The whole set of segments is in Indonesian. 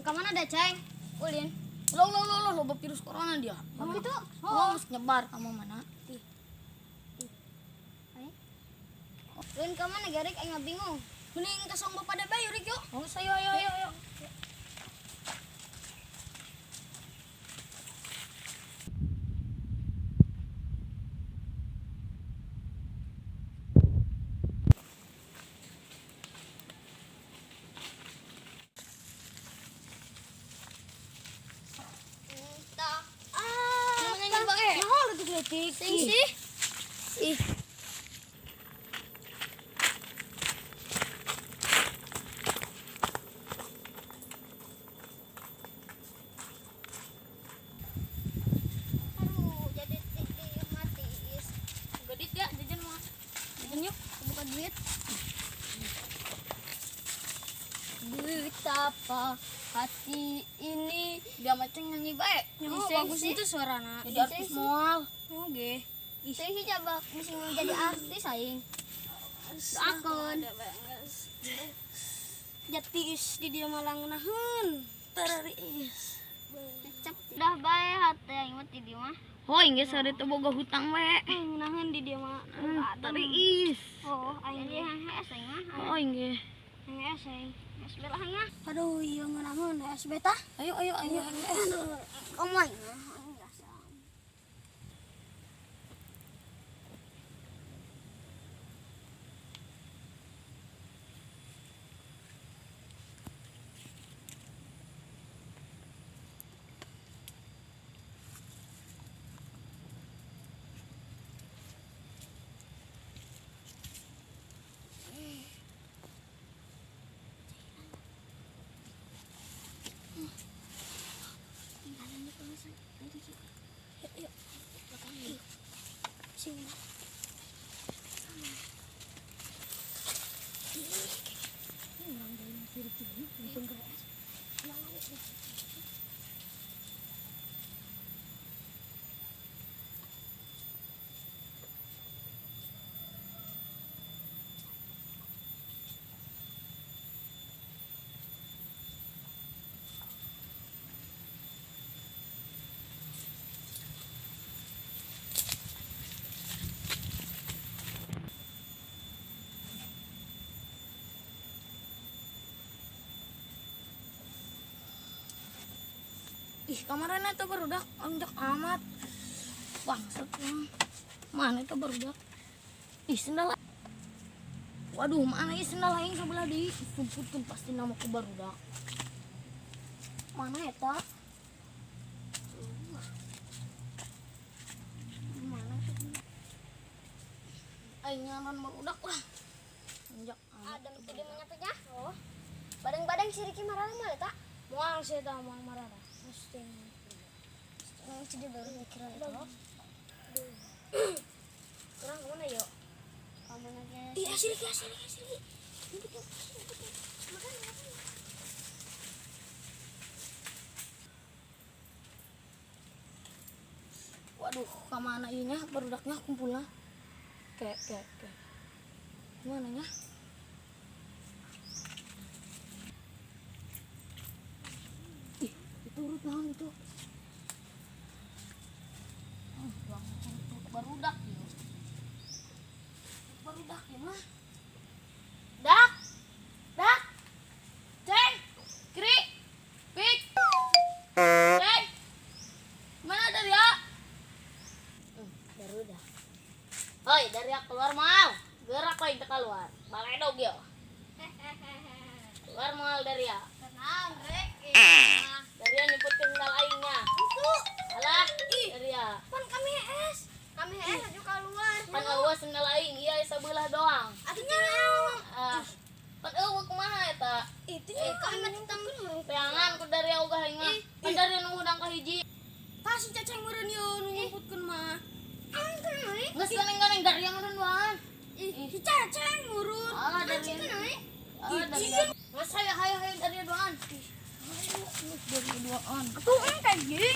Kemana ada Ceng? Ulin. Lo virus corona dia. Kamu itu? Oh, harus nyebar kamu mana? Ulin kemana Garik? Aing bingung. Mending kasong bapak ada bayu Rik yuk. Oh, ayo. Sing sih. Ih. Aduh, jadi mati. Gedit ya jajan mah. Jajan yuk, buka duit. Duit apa hati ini? Dia macam nyanyi baik. Nyanyi Oh, sing bagus sih. itu suaranya. Jadi Sing artis sih. mual. Oke. Saya sih coba mesti jadi artis aing. Doakeun. Jatis di dia malang naheun. Teris. Cep dah bae hate aing mah ti dieu mah. Oh, inggih sare teu boga hutang we. Naheun di dieu mah. Teris. Oh, aing jadi hees aing mah. Oh, inggih. Hees aing. Hees belah aing mah. Aduh, iya ngeunaheun es beta. Ayo. Omong. Ih, kamarana tuh barudak onjak amat. Bangsat mah. Mana itu barudak? Ih, sendal. Waduh, mana ieu sendal aing sabelah deui? Sumputkeun pasti nama ku barudak. Mana eta? Mana tuh? Aing nyaran barudak lah. Onjak amat. Ada tadi menyapanya. Oh. Badang-badang si Riki marah mah eta. Moal sih eta moal marah. Mesti jadi baru mikiran itu. Kurang kemana yuk? Kamu aja. Iya, sini. Waduh, kemana ini barudaknya kumpulnya? Kayak. Mana nya? Ih, itu urut naon itu? Barudak ya. Barudak ya mah. Dak. Ceng. Kiri. Pik. Ceng. Mana dari ya? Barudak. Oi, dari ya keluar mau. Gerak lagi keluar. Baledog yo. Keluar mal dari ya. Tenang, Rek. Dari ya nyebut kendal aingnya. Itu. Alah, dari ya. Pan kami es. Kami es aja keluar. Pan awas sendal aing, iya sebelah doang. Atunya. Pan eueuh kumaha eta? Itu kami mati tembus. Peangan ku dari ogah aingna. Pan dari nu hudang ka hiji. Pasti cacing meureun yo nu ngumputkeun mah. Angkeun euy. Geus ganeng-ganeng dari yang meureun wae. Si cacing meureun. Ah, dari dari nggak saya hayo dari doaan. Dari doaan. Atuh kayak gini.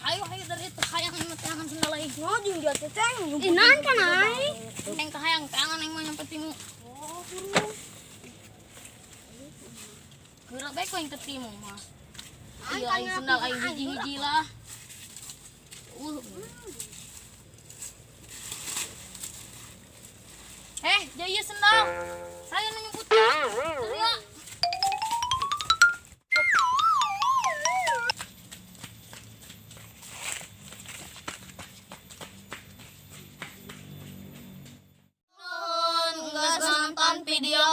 Hayo dari itu hayang imut tangan sendal aing. Ngajing dia cacing. Inan kan ai. Yang kahayang tangan yang mah nyempet timu. Oh, buru. Geura bae ko yang tetimu mah. Ay, Iya aing tanya sendal aku, aing ay, hiji-hiji lah. Jaya sendal. Saya nu nyebutkan. Iya. Nggak nonton video